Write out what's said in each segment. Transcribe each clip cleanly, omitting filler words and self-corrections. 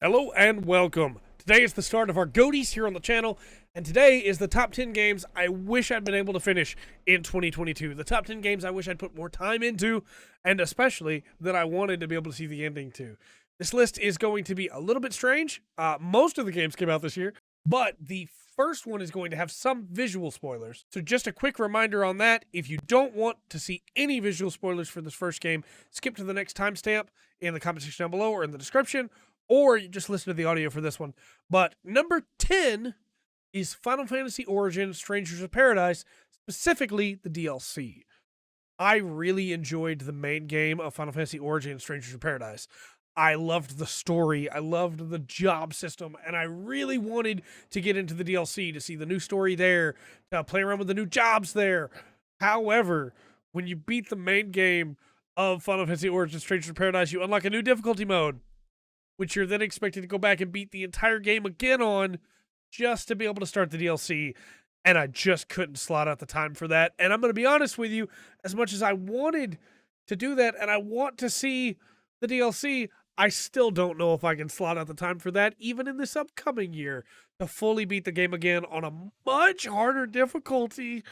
Hello and welcome. Today is the start of our GOATs here on the channel, and today is the top 10 games I wish I'd been able to finish in 2022. The top 10 games I wish I'd put more time into, and especially that I wanted to be able to see the ending to. This list is going to be a little bit strange. Most of the games came out this year, but the first one is going to have some visual spoilers. So just a quick reminder on that, if you don't want to see any visual spoilers for this first game, skip to the next timestamp in the comment section down below or in the description, or you just listen to the audio for this one. But number 10 is Final Fantasy Origin Strangers of Paradise, specifically the DLC. I really enjoyed the main game of Final Fantasy Origin Strangers of Paradise. I loved the story, I loved the job system, and I really wanted to get into the DLC to see the new story there, to play around with the new jobs there. However, when you beat the main game of Final Fantasy Origin Strangers of Paradise, you unlock a new difficulty mode, which you're then expected to go back and beat the entire game again on just to be able to start the DLC. And I just couldn't slot out the time for that. And I'm going to be honest with you, as much as I wanted to do that and I want to see the DLC, I still don't know if I can slot out the time for that, even in this upcoming year, to fully beat the game again on a much harder difficulty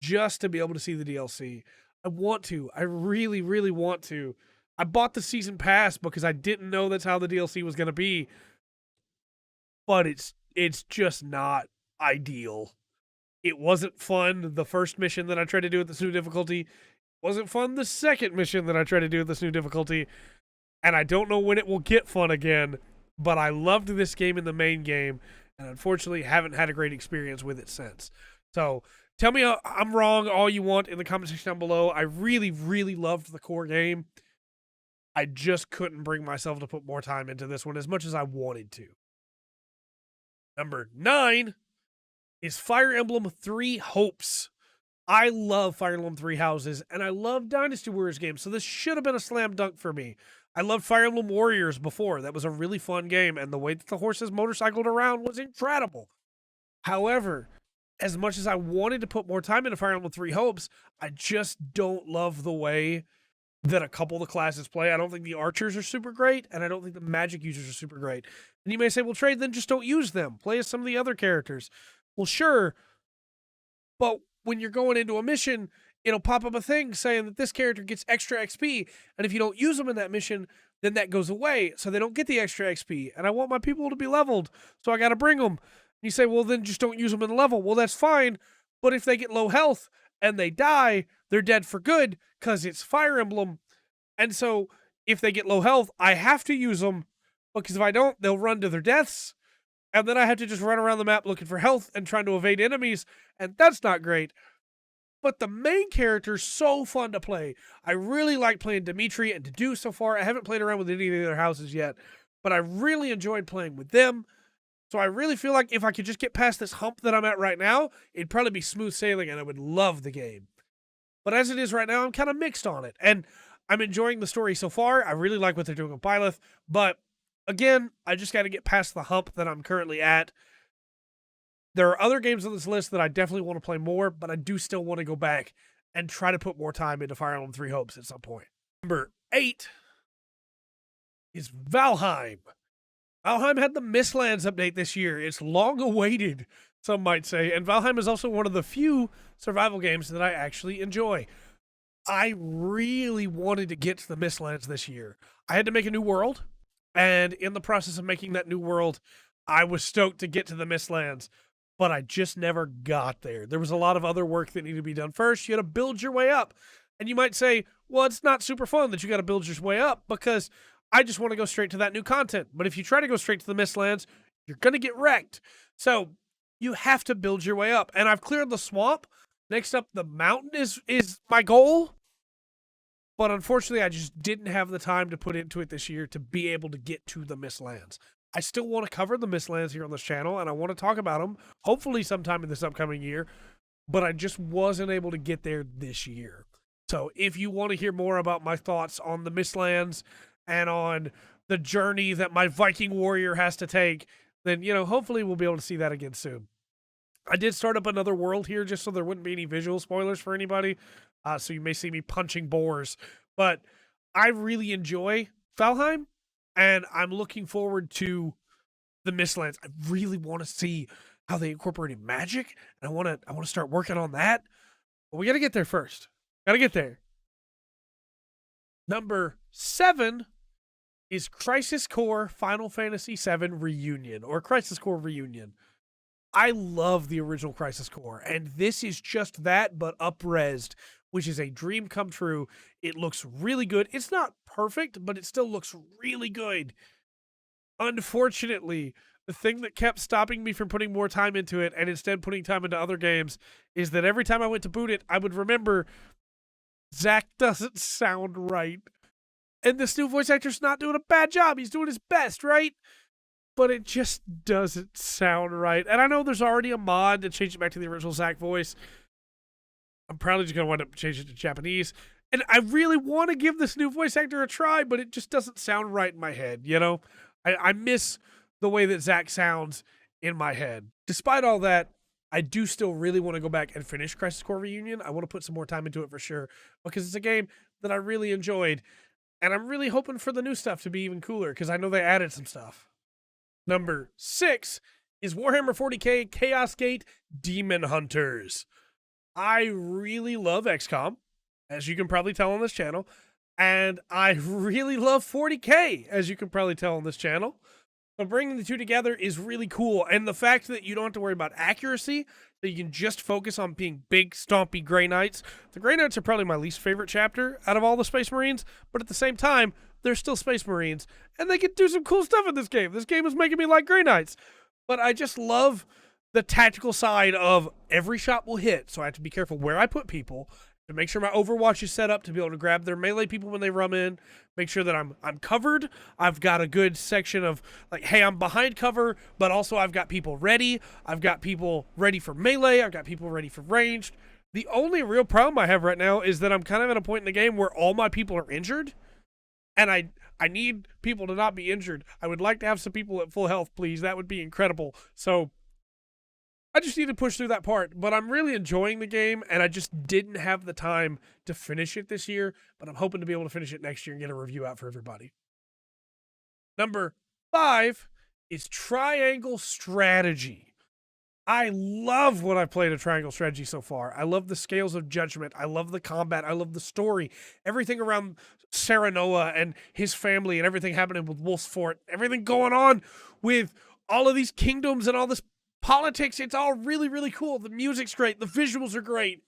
just to be able to see the DLC. I want to. I really, really want to. I bought the season pass because I didn't know that's how the DLC was going to be. But it's just not ideal. It wasn't fun the first mission that I tried to do with this new difficulty. It wasn't fun the second mission that I tried to do with this new difficulty. And I don't know when it will get fun again. But I loved this game in the main game. And unfortunately haven't had a great experience with it since. So tell me I'm wrong all you want in the comment section down below. I really, really loved the core game. I just couldn't bring myself to put more time into this one as much as I wanted to. Number 9 is Fire Emblem Three Hopes. I love Fire Emblem Three Houses, and I love Dynasty Warriors games, so this should have been a slam dunk for me. I loved Fire Emblem Warriors before. That was a really fun game, and the way that the horses motorcycled around was incredible. However, as much as I wanted to put more time into Fire Emblem Three Hopes, I just don't love the way that a couple of the classes play. I don't think the archers are super great, and I don't think the magic users are super great. And you may say, well, Trey, then just don't use them. Play as some of the other characters. Well, sure, but when you're going into a mission, it'll pop up a thing saying that this character gets extra XP, and if you don't use them in that mission, then that goes away, so they don't get the extra XP. And I want my people to be leveled, so I got to bring them. And you say, well, then just don't use them in the level. Well, that's fine, but if they get low health and they die, they're dead for good because it's Fire Emblem. And so if they get low health, I have to use them because if I don't, they'll run to their deaths. And then I have to just run around the map looking for health and trying to evade enemies. And that's not great. But the main character's so fun to play. I really like playing Dimitri and Dedue so far. I haven't played around with any of the other houses yet, but I really enjoyed playing with them. So I really feel like if I could just get past this hump that I'm at right now, it'd probably be smooth sailing and I would love the game. But as it is right now, I'm kind of mixed on it. And I'm enjoying the story so far. I really like what they're doing with Byleth. But again, I just got to get past the hump that I'm currently at. There are other games on this list that I definitely want to play more, but I do still want to go back and try to put more time into Fire Emblem Three Hopes at some point. Number 8 is Valheim. Valheim had the Mistlands update this year. It's long awaited, some might say, and Valheim is also one of the few survival games that I actually enjoy. I really wanted to get to the Mistlands this year. I had to make a new world, and in the process of making that new world, I was stoked to get to the Mistlands, but I just never got there. There was a lot of other work that needed to be done first. You had to build your way up, and you might say, well, it's not super fun that you got to build your way up because I just want to go straight to that new content. But if you try to go straight to the Mistlands, you're going to get wrecked. So you have to build your way up. And I've cleared the swamp. Next up, the mountain is my goal. But unfortunately, I just didn't have the time to put into it this year to be able to get to the Mistlands. I still want to cover the Mistlands here on this channel, and I want to talk about them, hopefully sometime in this upcoming year. But I just wasn't able to get there this year. So if you want to hear more about my thoughts on the Mistlands and on the journey that my Viking warrior has to take, then, hopefully we'll be able to see that again soon. I did start up another world here just so there wouldn't be any visual spoilers for anybody. So you may see me punching boars. But I really enjoy Valheim. and I'm looking forward to the Mistlands. I really want to see how they incorporated magic, and I want to start working on that. But we got to get there first. Got to get there. Number 7 is Crisis Core Final Fantasy VII Reunion, or Crisis Core Reunion. I love the original Crisis Core, and this is just that, but up-resed, which is a dream come true. It looks really good. It's not perfect, but it still looks really good. Unfortunately, the thing that kept stopping me from putting more time into it and instead putting time into other games is that every time I went to boot it, I would remember Zach doesn't sound right. And this new voice actor's not doing a bad job. He's doing his best, right? But it just doesn't sound right. And I know there's already a mod to change it back to the original Zach voice. I'm probably just going to wind up changing it to Japanese. And I really want to give this new voice actor a try, but it just doesn't sound right in my head, you know? I miss the way that Zach sounds in my head. Despite all that, I do still really want to go back and finish Crisis Core Reunion. I want to put some more time into it for sure, because it's a game that I really enjoyed. And I'm really hoping for the new stuff to be even cooler, because I know they added some stuff. Number 6 is Warhammer 40k Chaos Gate Demon Hunters. I really love XCOM, as you can probably tell on this channel. And I really love 40k, as you can probably tell on this channel. So bringing the two together is really cool. And the fact that you don't have to worry about accuracy, that you can just focus on being big, stompy Grey Knights. The Grey Knights are probably my least favorite chapter out of all the Space Marines, but at the same time, they're still Space Marines, and they can do some cool stuff in this game. This game is making me like Grey Knights. But I just love the tactical side of every shot will hit, so I have to be careful where I put people, to make sure my Overwatch is set up to be able to grab their melee people when they run in, make sure that I'm covered. I've got a good section of, like, hey, I'm behind cover, but also I've got people ready. I've got people ready for melee. I've got people ready for ranged. The only real problem I have right now is that I'm kind of at a point in the game where all my people are injured, and I need people to not be injured. I would like to have some people at full health, please. That would be incredible. So I just need to push through that part, but I'm really enjoying the game, and I just didn't have the time to finish it this year, but I'm hoping to be able to finish it next year and get a review out for everybody. Number 5 is Triangle Strategy. I love what I've played of Triangle Strategy so far. I love the Scales of Judgment. I love the combat. I love the story. Everything around Serenoa and his family and everything happening with Wolf's Fort. Everything going on with all of these kingdoms and all this politics. It's all really, really cool. The music's great. The visuals are great.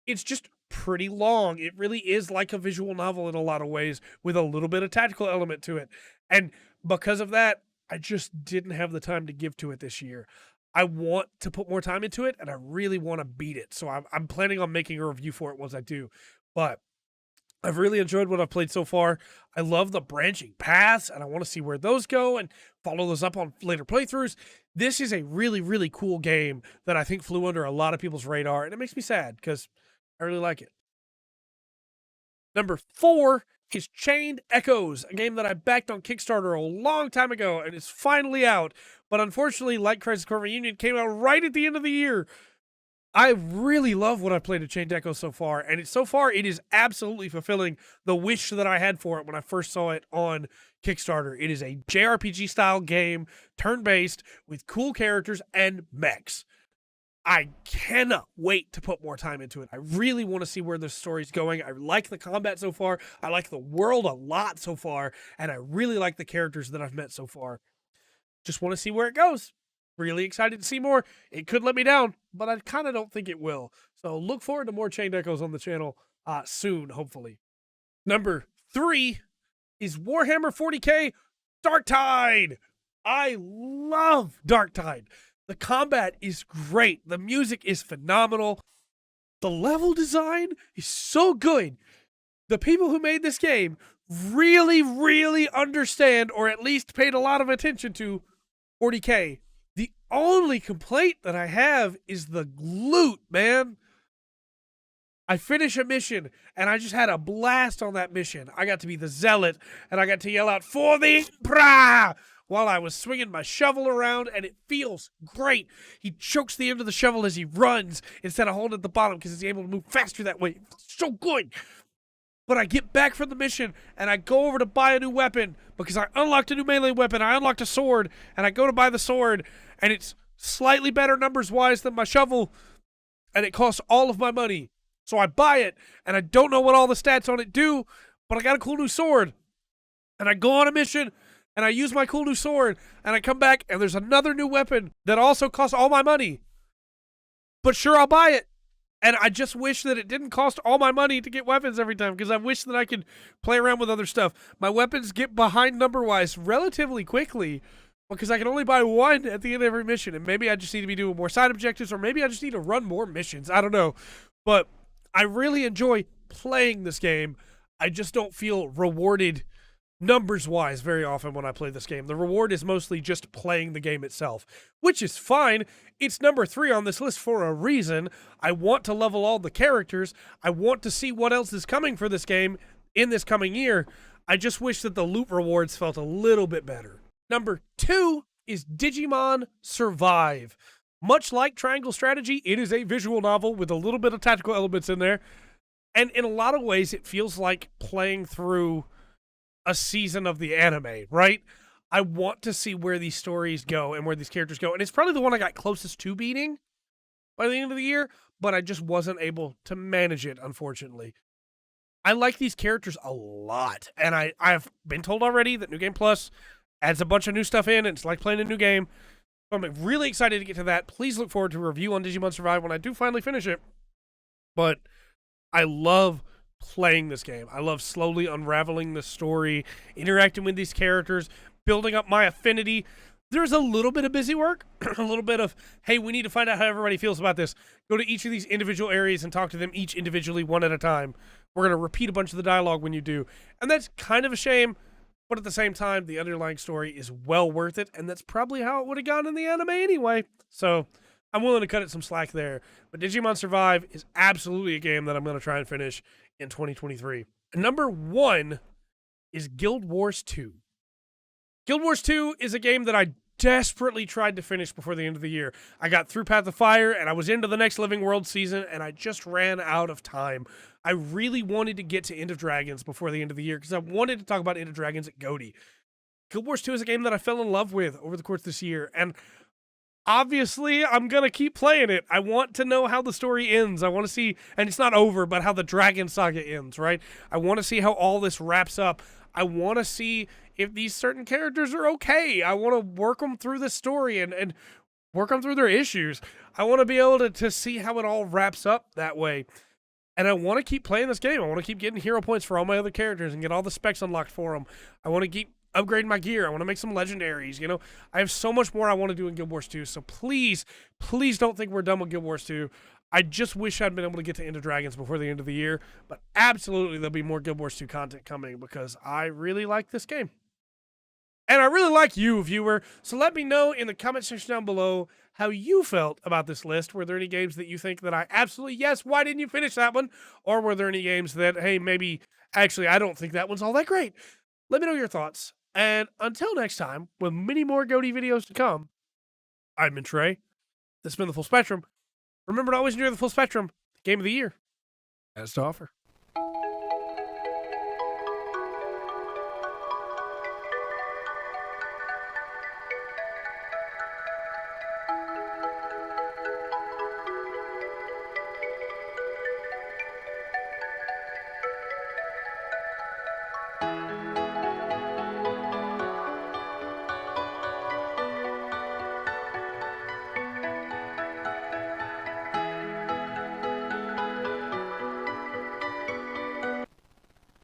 It's just pretty long. It really is like a visual novel in a lot of ways, with a little bit of tactical element to it. And because of that, I just didn't have the time to give to it this year. I want to put more time into it, and I really want to beat it. So I'm planning on making a review for it once I do. But I've really enjoyed what I've played so far. I love the branching paths, and I want to see where those go and follow those up on later playthroughs. This is a really, really cool game that I think flew under a lot of people's radar, and it makes me sad because I really like it. Number 4 is Chained Echoes, a game that I backed on Kickstarter a long time ago, and it's finally out. But unfortunately, like Crisis Core Reunion, came out right at the end of the year. I really love what I've played of Chained Echoes so far, and it is absolutely fulfilling the wish that I had for it when I first saw it on Kickstarter. It is a JRPG-style game, turn-based, with cool characters and mechs. I cannot wait to put more time into it. I really want to see where the story's going. I like the combat so far. I like the world a lot so far, and I really like the characters that I've met so far. Just want to see where it goes. Really excited to see more. It could let me down, but I kind of don't think it will. So look forward to more Chained Echoes on the channel soon, hopefully. Number 3 is Warhammer 40k Darktide. I love Darktide. The combat is great. The music is phenomenal. The level design is so good. The people who made this game really, really understand, or at least paid a lot of attention to, 40k. The only complaint that I have is the loot, man. I finish a mission, and I just had a blast on that mission. I got to be the zealot, and I got to yell out, "For the Emperor!" while I was swinging my shovel around, and it feels great. He chokes the end of the shovel as he runs instead of holding it at the bottom because he's able to move faster that way. It's so good. But I get back from the mission and I go over to buy a new weapon because I unlocked a new melee weapon. I unlocked a sword and I go to buy the sword and it's slightly better numbers wise than my shovel and it costs all of my money. So I buy it and I don't know what all the stats on it do, but I got a cool new sword. And I go on a mission and I use my cool new sword and I come back and there's another new weapon that also costs all my money. But sure, I'll buy it. And I just wish that it didn't cost all my money to get weapons every time because I wish that I could play around with other stuff. My weapons get behind number-wise relatively quickly because I can only buy one at the end of every mission. And maybe I just need to be doing more side objectives or maybe I just need to run more missions. I don't know. But I really enjoy playing this game. I just don't feel rewarded numbers-wise very often when I play this game. The reward is mostly just playing the game itself, which is fine. It's number 3 on this list for a reason. I want to level all the characters. I want to see what else is coming for this game in this coming year. I just wish that the loot rewards felt a little bit better. Number 2 is Digimon Survive. Much like Triangle Strategy, it is a visual novel with a little bit of tactical elements in there. And in a lot of ways, it feels like playing through a season of the anime, right? I want to see where these stories go and where these characters go. And it's probably the one I got closest to beating by the end of the year, but I just wasn't able to manage it, unfortunately. I like these characters a lot. And I've been told already that New Game Plus adds a bunch of new stuff in, and it's like playing a new game. So I'm really excited to get to that. Please look forward to a review on Digimon Survive when I do finally finish it. But I love playing this game. I love slowly unraveling the story, interacting with these characters, building up my affinity. There's a little bit of busy work, a little bit of, hey, we need to find out how everybody feels about this. Go to each of these individual areas and talk to them each individually, one at a time. We're going to repeat a bunch of the dialogue when you do. And that's kind of a shame, but at the same time, the underlying story is well worth it, and that's probably how it would have gone in the anime anyway. So I'm willing to cut it some slack there. But Digimon Survive is absolutely a game that I'm going to try and finish in 2023. Number 1 is Guild Wars 2. Guild Wars 2 is a game that I desperately tried to finish before the end of the year. I got through Path of Fire, and I was into the next Living World season, and I just ran out of time. I really wanted to get to End of Dragons before the end of the year, because I wanted to talk about End of Dragons at GOTY. Guild Wars 2 is a game that I fell in love with over the course of this year, and obviously, I'm going to keep playing it. I want to know how the story ends. I want to see, and it's not over, but how the Dragon Saga ends, right? I want to see how all this wraps up. I want to see if these certain characters are okay. I want to work them through the story and work them through their issues. I want to be able to see how it all wraps up that way. And I want to keep playing this game. I want to keep getting hero points for all my other characters and get all the specs unlocked for them. I want to keep upgrading my gear. I want to make some legendaries. You know, I have so much more I want to do in Guild Wars 2. So please, please don't think we're done with Guild Wars 2. I just wish I'd been able to get to End of Dragons before the end of the year. But absolutely, there'll be more Guild Wars 2 content coming because I really like this game. And I really like you, viewer. So let me know in the comment section down below how you felt about this list. Were there any games that you think that I absolutely, yes, why didn't you finish that one? Or were there any games that, hey, maybe, actually, I don't think that one's all that great? Let me know your thoughts. And until next time, with many more GOTY videos to come, I've been Trey. This has been The Full Spectrum. Remember to always enjoy The Full Spectrum. The game of the year has to offer.